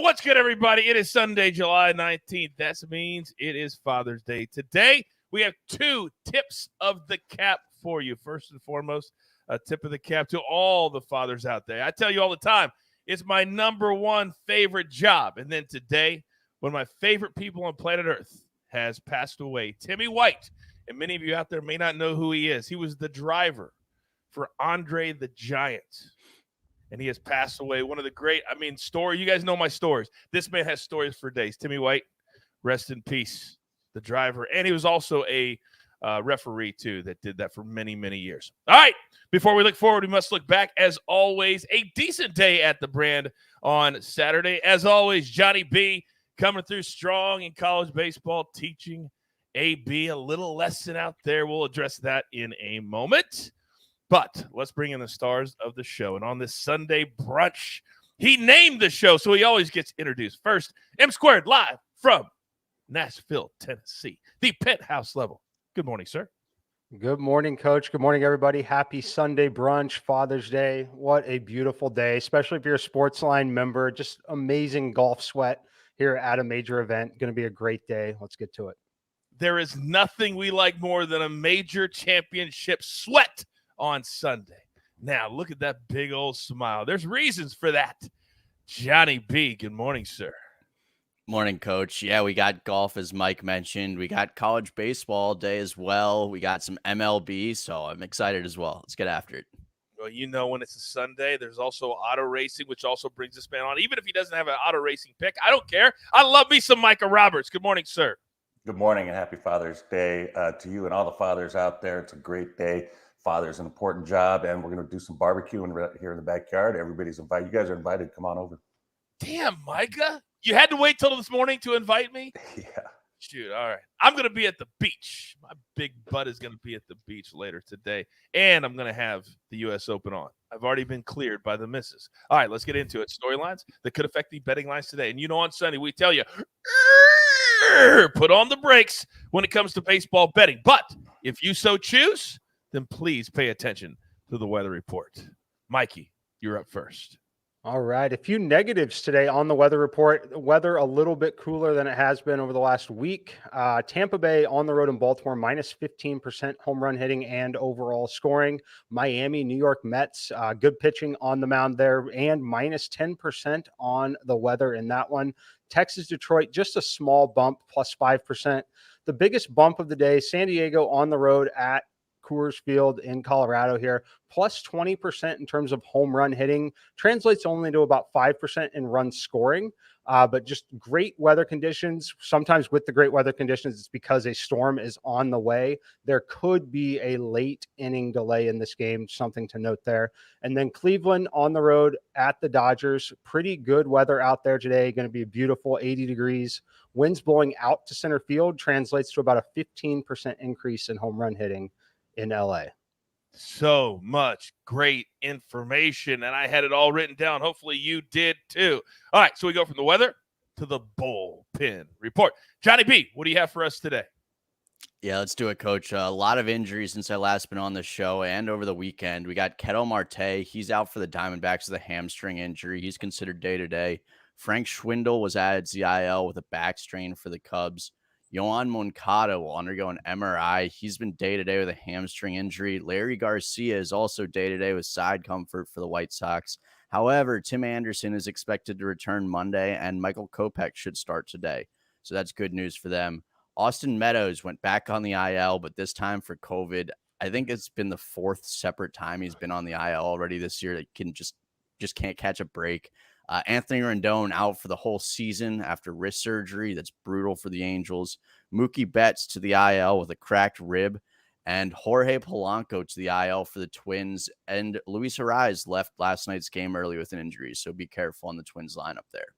What's good, everybody? It is Sunday, July 19th. That means it is Father's Day. Today, we have two tips of the cap for you. First and foremost, a tip of the cap to all the fathers out there. I tell you all the time, it's my number one favorite job. And then today, one of my favorite people on planet Earth has passed away, Timmy White. And many of you out there may not know who he is. He was the driver for Andre the Giant. And he has passed away. One of the great, story. You guys know my stories. This man has stories for days. Timmy White, rest in peace, the driver. And he was also a referee, too, that did that for many, many years. All right, before we look forward, we must look back. As always, a decent day at the brand on Saturday. As always, Johnny B coming through strong in college baseball, teaching AB a little lesson out there. We'll address that in a moment. But let's bring in the stars of the show. And on this Sunday brunch, he named the show, so he always gets introduced. First, M Squared live from Nashville, Tennessee, the penthouse level. Good morning, sir. Good morning, Coach. Good morning, everybody. Happy Sunday brunch, Father's Day. What a beautiful day, especially if you're a SportsLine member. Just amazing golf sweat here at a major event. Going to be a great day. Let's get to it. There is nothing we like more than a major championship sweat on Sunday. Now, look at that big old smile. There's reasons for that. Johnny B, good morning, sir. Morning, Coach. Yeah, we got golf, as Mike mentioned. We got college baseball day as well. We got some MLB, so I'm excited as well. Let's get after it. Well, you know, when it's a Sunday, there's also auto racing, which also brings this man on. Even if he doesn't have an auto racing pick, I don't care. I love me some Micah Roberts. Good morning, sir. Good morning and happy Father's Day to you and all the fathers out there. It's a great day. Father's an important job, and we're going to do some barbecuing here in the backyard. Everybody's invited. You guys are invited. Come on over. Damn, Micah. You had to wait till this morning to invite me? Yeah. Shoot, all right. I'm going to be at the beach. My big butt is going to be at the beach later today, and I'm going to have the U.S. Open on. I've already been cleared by the missus. All right, let's get into it. Storylines that could affect the betting lines today. And you know on Sunday we tell you, put on the brakes when it comes to baseball betting. But if you so choose, then please pay attention to the weather report. Mikey, you're up first. All right. A few negatives today on the weather report. The weather a little bit cooler than it has been over the last week. Tampa Bay on the road in Baltimore, minus 15% home run hitting and overall scoring. Miami, New York Mets, good pitching on the mound there, and minus 10% on the weather in that one. Texas, Detroit, just a small bump, plus 5%. The biggest bump of the day, San Diego on the road at Coors Field in Colorado here, plus 20% in terms of home run hitting, translates only to about 5% in run scoring, but just great weather conditions. Sometimes with the great weather conditions, it's because a storm is on the way. There could be a late inning delay in this game, something to note there. And then Cleveland on the road at the Dodgers, pretty good weather out there today, going to be a beautiful 80 degrees. Winds blowing out to center field translates to about a 15% increase in home run hitting in LA. So much great information, and I had it all written down. Hopefully you did too. All right, so we go from the weather to the bullpen report. Johnny B, what do you have for us today? Yeah, let's do it, Coach. A lot of injuries since I last been on the show and over the weekend. We got Ketel Marte. He's out for the Diamondbacks with a hamstring injury. He's considered day-to-day. Frank Schwindel was added to the IL with a back strain for the Cubs. Yohan Moncada will undergo an MRI. He's been day-to-day with a hamstring injury. Larry Garcia is also day-to-day with side comfort for the White Sox. However, Tim Anderson is expected to return Monday, and Michael Kopech should start today. So that's good news for them. Austin Meadows went back on the IL, but this time for COVID. I think it's been the fourth separate time he's been on the IL already this year. That can just can't catch a break. Anthony Rendon out for the whole season after wrist surgery. That's brutal for the Angels. Mookie Betts to the IL with a cracked rib. And Jorge Polanco to the IL for the Twins. And Luis Ariz left last night's game early with an injury, so be careful on the Twins lineup there.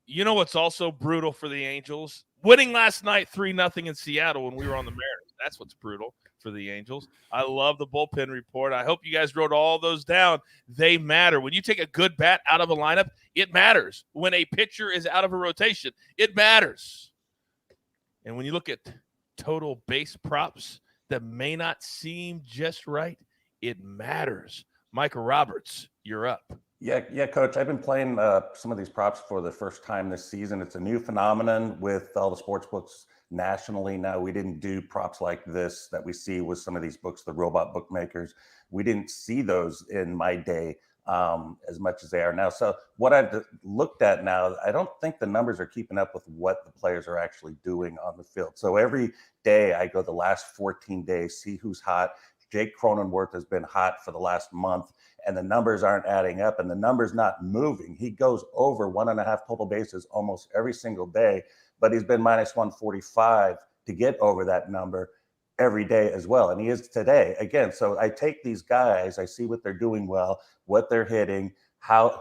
You know what's also brutal for the Angels? Winning last night 3-0 in Seattle when we were on the Mariners. That's what's brutal for the Angels. I love the bullpen report. I hope you guys wrote all those down. They matter. When you take a good bat out of a lineup, it matters. When a pitcher is out of a rotation, it matters. And when you look at total base props that may not seem just right, it matters. Michael Roberts, you're up. Yeah, Coach. I've been playing some of these props for the first time this season. It's a new phenomenon with all the sports books nationally now. We didn't do props like this that we see with some of these books, the robot bookmakers. We didn't see those in my day as much as they are now. So what I've looked at now, I don't think the numbers are keeping up with what the players are actually doing on the field. So every day I go the last 14 days, see who's hot. Jake Cronenworth has been hot for the last month, and the numbers aren't adding up, and the numbers not moving. He goes over 1.5 total bases almost every single day, but he's been minus 145 to get over that number every day as well. And he is today again. So I take these guys, I see what they're doing well, what they're hitting,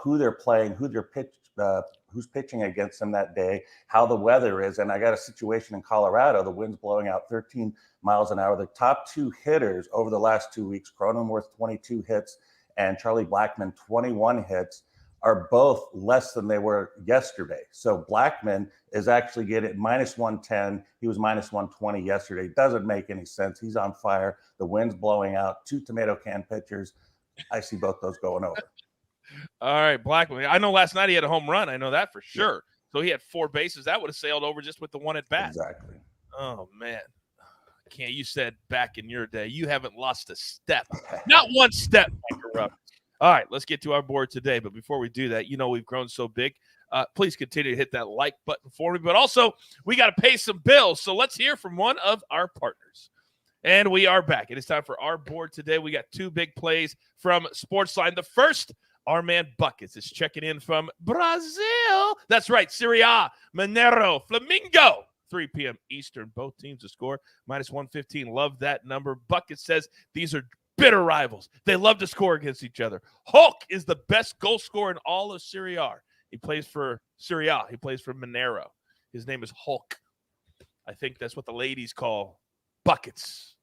who they're playing, who's pitching against them that day, how the weather is. And I got a situation in Colorado, the wind's blowing out 13 miles an hour. The top two hitters over the last 2 weeks, Cronenworth 22 hits and Charlie Blackmon 21 hits, are both less than they were yesterday. So Blackmon is actually getting minus 110. He was minus 120 yesterday. Doesn't make any sense. He's on fire. The wind's blowing out. 2 tomato can pitchers. I see both those going over. All right, Blackmon. I know last night he had a home run. I know that for sure. Yeah. So he had 4 bases. That would have sailed over just with the one at bat. Exactly. Oh, man. You said back in your day, you haven't lost a step. Not one step, Michael Roberts. All right, let's get to our board today. But before we do that, we've grown so big. Please continue to hit that like button for me. But also, we got to pay some bills. So let's hear from one of our partners. And we are back. It is time for our board today. We got 2 big plays from SportsLine. The first, our man Buckets is checking in from Brazil. That's right, Serie A, Mineiro, Flamengo. 3 p.m. Eastern. Both teams to score. Minus 115. Love that number. Bucket says these are bitter rivals. They love to score against each other. Hulk is the best goal scorer in all of Serie A. He plays for Serie A. He plays for Mineiro. His name is Hulk. I think that's what the ladies call buckets.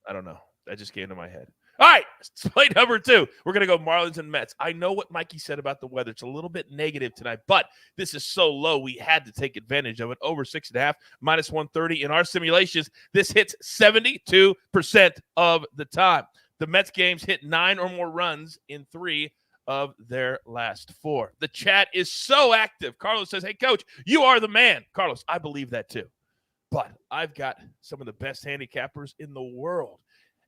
I don't know. That just came to my head. All right, play number 2. We're going to go Marlins and Mets. I know what Mikey said about the weather. It's a little bit negative tonight, but this is so low, we had to take advantage of it. Over 6.5, minus 130. In our simulations, this hits 72% of the time. The Mets games hit 9 or more runs in 3 of their last 4. The chat is so active. Carlos says, hey, Coach, you are the man. Carlos, I believe that too. But I've got some of the best handicappers in the world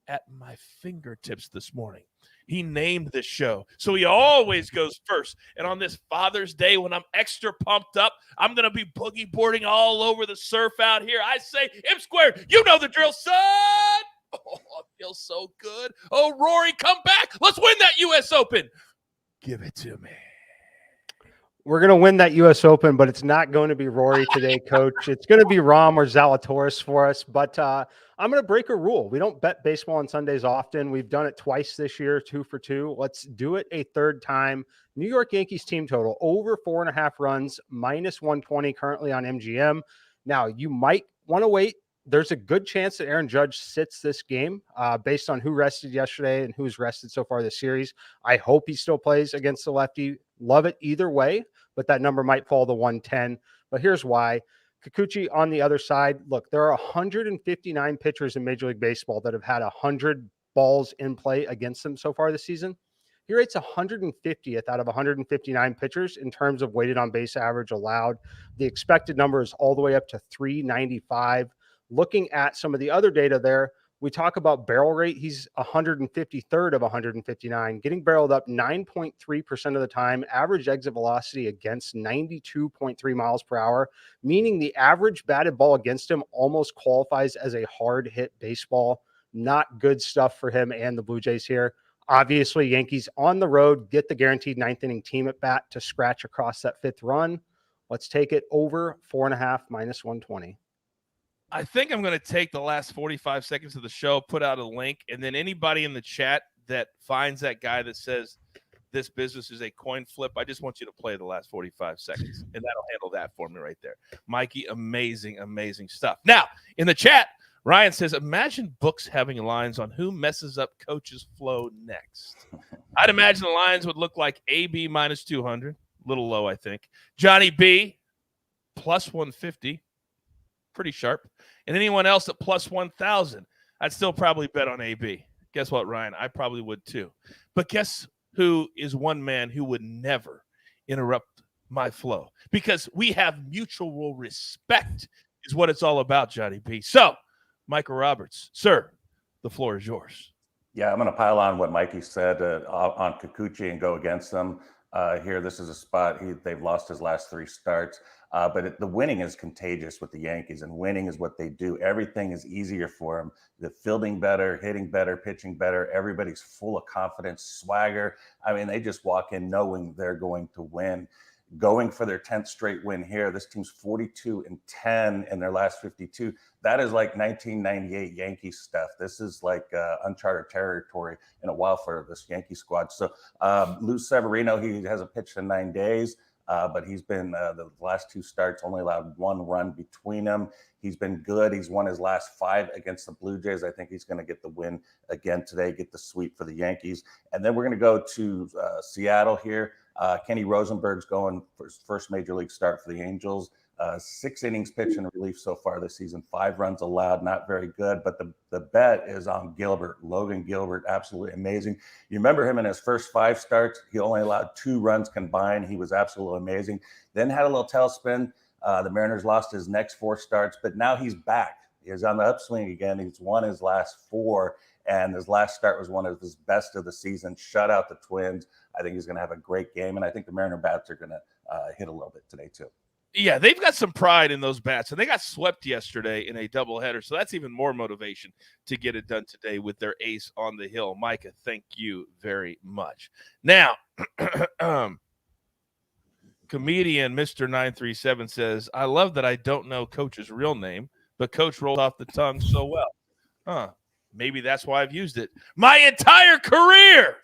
at my fingertips this morning. He named this show, so he always goes first. And on this Father's Day, when I'm extra pumped up, I'm going to be boogie boarding all over the surf out here. I say, M squared, you know the drill, son. Oh, it feels so good. Oh, Rory, come back. Let's win that U.S. Open. Give it to me. We're going to win that U.S. Open, but it's not going to be Rory today, Coach. It's going to be Rahm or Zalatoris for us. But I'm going to break a rule. We don't bet baseball on Sundays often. We've done it twice this year, 2 for 2. Let's do it a third time. New York Yankees team total, over 4.5 runs, minus 120 currently on MGM. Now, you might want to wait. There's a good chance that Aaron Judge sits this game based on who rested yesterday and who's rested so far this series. I hope he still plays against the lefty. Love it either way, but that number might fall to 110. But here's why. Kikuchi on the other side. Look, there are 159 pitchers in Major League Baseball that have had 100 balls in play against them so far this season. He rates 150th out of 159 pitchers in terms of weighted on base average allowed. The expected number is all the way up to 395. Looking at some of the other data there, we talk about barrel rate. He's 153rd of 159, getting barreled up 9.3% of the time, average exit velocity against 92.3 miles per hour, meaning the average batted ball against him almost qualifies as a hard hit baseball. Not good stuff for him and the Blue Jays here. Obviously, Yankees on the road get the guaranteed 9th inning team at bat to scratch across that 5th run. Let's take it over 4.5 minus 120. I think I'm going to take the last 45 seconds of the show, put out a link, and then anybody in the chat that finds that guy that says this business is a coin flip, I just want you to play the last 45 seconds, and that'll handle that for me right there. Mikey, amazing, amazing stuff. Now, in the chat, Ryan says, imagine books having lines on who messes up coach's flow next. I'd imagine the lines would look like AB minus 200, a little low, I think. Johnny B, plus 150. Pretty sharp. And anyone else at plus 1,000, I'd still probably bet on AB. Guess what, Ryan? I probably would too. But guess who is one man who would never interrupt my flow? Because we have mutual respect is what it's all about, Johnny B. So, Michael Roberts, sir, the floor is yours. Yeah, I'm going to pile on what Mikey said on Kikuchi and go against them here. This is a spot they've lost his last 3 starts, but the winning is contagious with the Yankees, and winning is what they do. Everything is easier for them. The fielding better, hitting better, pitching better. Everybody's full of confidence, swagger. I mean, they just walk in knowing they're going to win. Going for their 10th straight win here. This team's 42-10 in their last 52. That is like 1998 Yankees stuff. This is like uncharted territory in a while for this Yankee squad. So Lou Severino, he hasn't pitched in 9 days, but he's been the last 2 starts only allowed 1 run between them. He's been good. He's won his last 5 against the Blue Jays. I think he's going to get the win again today, get the sweep for the Yankees. And then we're going to go to Seattle here. Kenny Rosenberg's going for his first major league start for the Angels. 6 innings pitched in relief so far this season, 5 runs allowed, not very good. But the bet is on Gilbert, Logan Gilbert, absolutely amazing. You remember him in his first 5 starts, he only allowed 2 runs combined. He was absolutely amazing. Then had a little tailspin. The Mariners lost his next 4 starts, but now he's back. He's on the upswing again. He's won his last 4. And his last start was one of his best of the season, shut out the Twins. I think he's going to have a great game. And I think the Mariner bats are going to hit a little bit today, too. Yeah, they've got some pride in those bats. And they got swept yesterday in a doubleheader. So that's even more motivation to get it done today with their ace on the hill. Micah, thank you very much. Now, comedian Mr. 937 says, I love that I don't know Coach's real name, but Coach rolled off the tongue so well. Huh. Maybe that's why I've used it my entire career.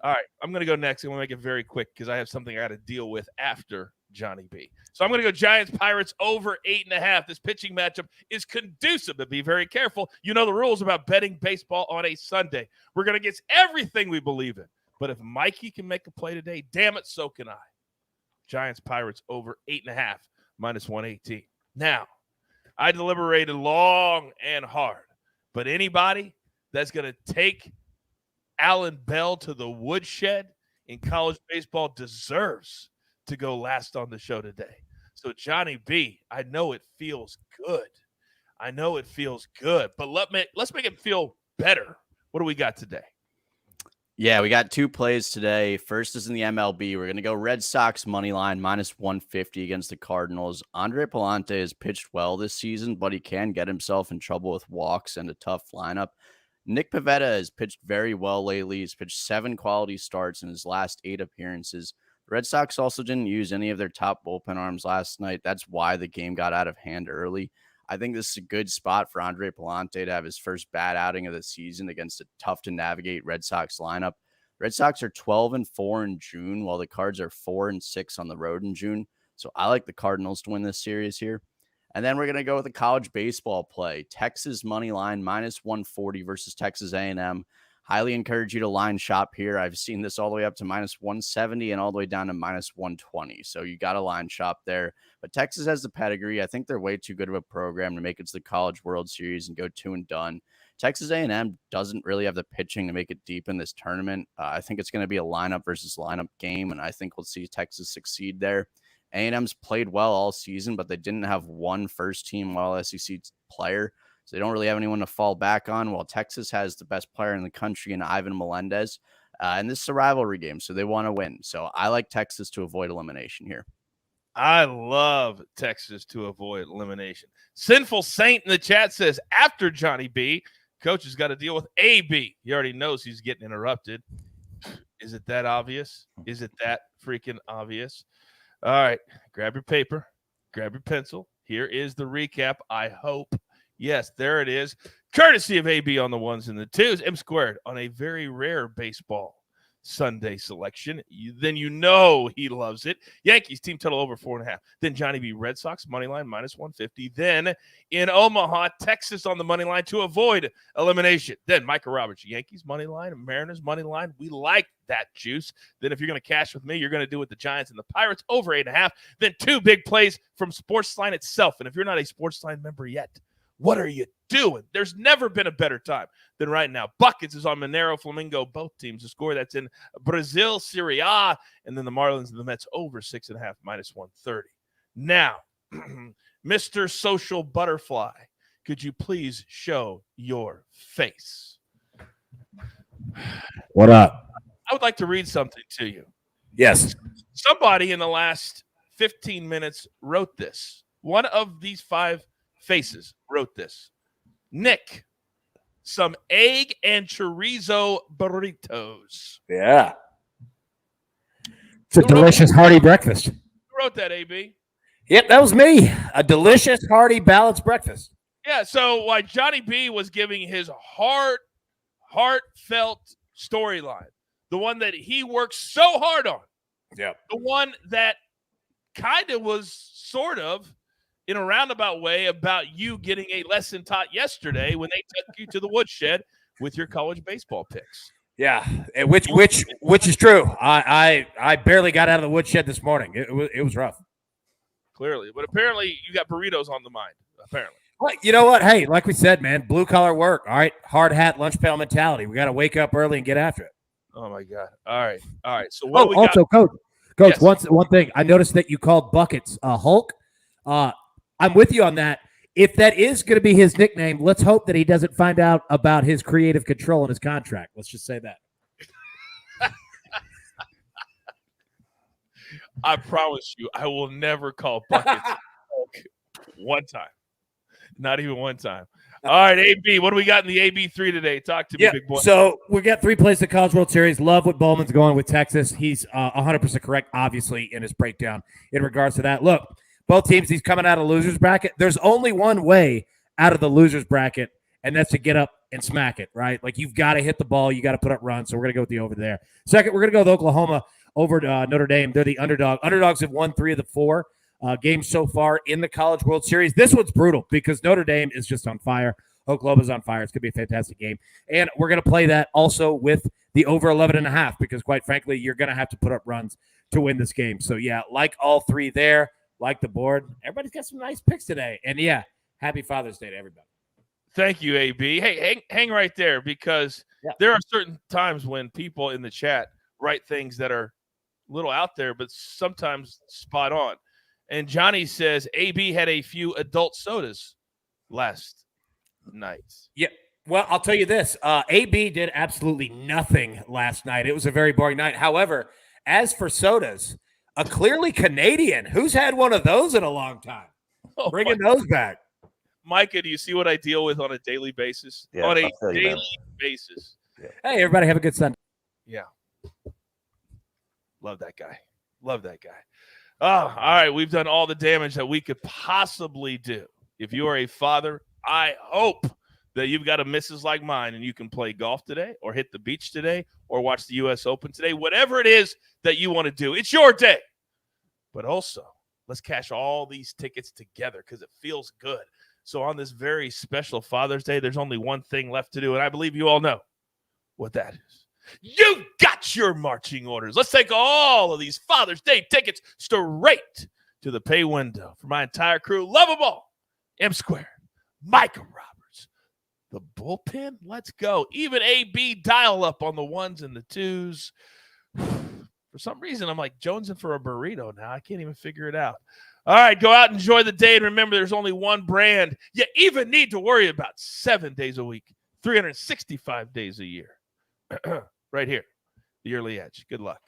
All right, I'm going to go next. I'm going to make it very quick because I have something I got to deal with after Johnny B. So I'm going to go Giants Pirates over 8.5. This pitching matchup is conducive, but be very careful. You know the rules about betting baseball on a Sunday. We're going to get everything we believe in. But if Mikey can make a play today, damn it, so can I. Giants Pirates over 8.5 minus 118. Now, I deliberated long and hard, but anybody that's going to take Alan Bell to the woodshed in college baseball deserves to go last on the show today. So Johnny B, I know it feels good. But let's make it feel better. What do we got today? Yeah, we got 2 plays today. First is in the MLB. We're going to go Red Sox money line minus 150 against the Cardinals. Andre Palante has pitched well this season, but he can get himself in trouble with walks and a tough lineup. Nick Pivetta has pitched very well lately. He's pitched 7 quality starts in his last 8 appearances. The Red Sox also didn't use any of their top bullpen arms last night. That's why the game got out of hand early. I think this is a good spot for Andre Palante to have his first bad outing of the season against a tough-to-navigate Red Sox lineup. Red Sox are 12-4 in June, while the Cards are 4-6 on the road in June. So I like the Cardinals to win this series here. And then we're going to go with a college baseball play. Texas money line minus 140 versus Texas A&M. Highly encourage you to line shop here. I've seen this all the way up to minus 170 and all the way down to minus 120. So you got to line shop there. But Texas has the pedigree. I think they're way too good of a program to make it to the College World Series and go 2 and done. Texas A&M doesn't really have the pitching to make it deep in this tournament. I think it's going to be a lineup versus lineup game, and I think we'll see Texas succeed there. A&M's played well all season, but they didn't have one first-team All-SEC player, so they don't really have anyone to fall back on, while Texas has the best player in the country in Ivan Melendez. And this is a rivalry game, so they want to win. So I like Texas to avoid elimination here. I love Texas to avoid elimination. Sinful Saint in the chat says, after Johnny B, Coach has got to deal with AB. He already knows he's getting interrupted. Is it that obvious? Is it that freaking obvious? All right, grab your paper, grab your pencil. Here is the recap, I hope. Yes, there it is. Courtesy of AB on the 1s and the 2s, M squared on a very rare baseball Sunday selection. Then you know he loves it. Yankees team total over 4.5. Then Johnny B, Red Sox money line minus 150. Then in Omaha, Texas on the money line to avoid elimination. Then Michael Roberts, Yankees money line, Mariners money line. We like that juice. Then if you're going to cash with me, you're going to do it with the Giants and the Pirates over 8.5. Then 2 big plays from SportsLine itself. And if you're not a SportsLine member yet, What are you doing? There's never been a better time than right now. Buckets is on Mineiro, Flamengo, both teams to score. That's in Brazil, Serie A, and then the Marlins and the Mets over 6.5, minus 130. Now, Mr. Social Butterfly, could you please show your face? What up? I would like to read something to you. Yes. Somebody in the last 15 minutes wrote this. One of these 5 faces wrote this. Nick, some egg and chorizo burritos. Yeah. It's a delicious, hearty breakfast. Who wrote that, AB? Yep, that was me. A delicious, hearty, balanced breakfast. Yeah, so while Johnny B was giving his heartfelt storyline, the one that he worked so hard on, Yep. the one that kind of was sort of in a roundabout way about you getting a lesson taught yesterday when they took you to the woodshed with your college baseball picks. Yeah, and which is true. I barely got out of the woodshed this morning. It was rough. Clearly, but apparently you got burritos on the mind. Apparently, Well, you know what? Hey, like we said, man, blue collar work. All right, hard hat, lunch pail mentality. We got to wake up early and get after it. oh my god! All right. So what we also, got? Coach, Yes. one thing I noticed that you called buckets Hulk. I'm with you on that. If that is going to be his nickname, let's hope that he doesn't find out about his creative control in his contract. Let's just say that. I promise you, I will never call buckets one time. Not even one time. All right, AB, what do we got in the AB3 today? Talk to me, big boy. So we got 3 plays to College World Series. Love what Bowman's going with Texas. He's 100% correct, obviously, in his breakdown in regards to that. Look, both teams, he's coming out of losers bracket. There's only one way out of the losers bracket, and that's to get up and smack it, right? Like, you've got to hit the ball. You got to put up runs, so we're going to go with the over there. Second, we're going to go with Oklahoma over to Notre Dame. They're the underdog. Underdogs have won 3 of the 4 games so far in the College World Series. This one's brutal because Notre Dame is just on fire. Oklahoma's on fire. It's going to be a fantastic game. And we're going to play that also with the over 11.5 because, quite frankly, you're going to have to put up runs to win this game. So, yeah, like all 3 there, like the board. Everybody's got some nice picks today. And, yeah, happy Father's Day to everybody. Thank you, AB. Hey, hang right there because there are certain times when people in the chat write things that are a little out there, but sometimes spot on. And Johnny says AB had a few adult sodas last night. Yeah. Well, I'll tell you this. AB did absolutely nothing last night. It was a very boring night. However, as for sodas, a clearly Canadian. Who's had one of those in a long time? Bringing those back. Micah, do you see what I deal with on a daily basis? Yeah, on a I'll tell you, daily man. basis. Yeah. Hey, everybody have a good Sunday. Yeah. Love that guy. Love that guy. Oh, all right. We've done all the damage that we could possibly do. If you are a father, I hope that you've got a missus like mine and you can play golf today or hit the beach today or watch the U.S. Open today. Whatever it is that you want to do, it's your day. But also, let's cash all these tickets together because it feels good. So on this very special Father's Day, there's only one thing left to do, and I believe you all know what that is. You got your marching orders. Let's take all of these Father's Day tickets straight to the pay window for my entire crew. Love them all. M Square, Micah Roberts, the bullpen. Let's go. Even AB dial up on the 1s and the 2s. For some reason, I'm like jonesing for a burrito now. I can't even figure it out. All right, go out and enjoy the day. And remember, there's only one brand you even need to worry about 7 days a week, 365 days a year. Right here, the Early Edge. Good luck.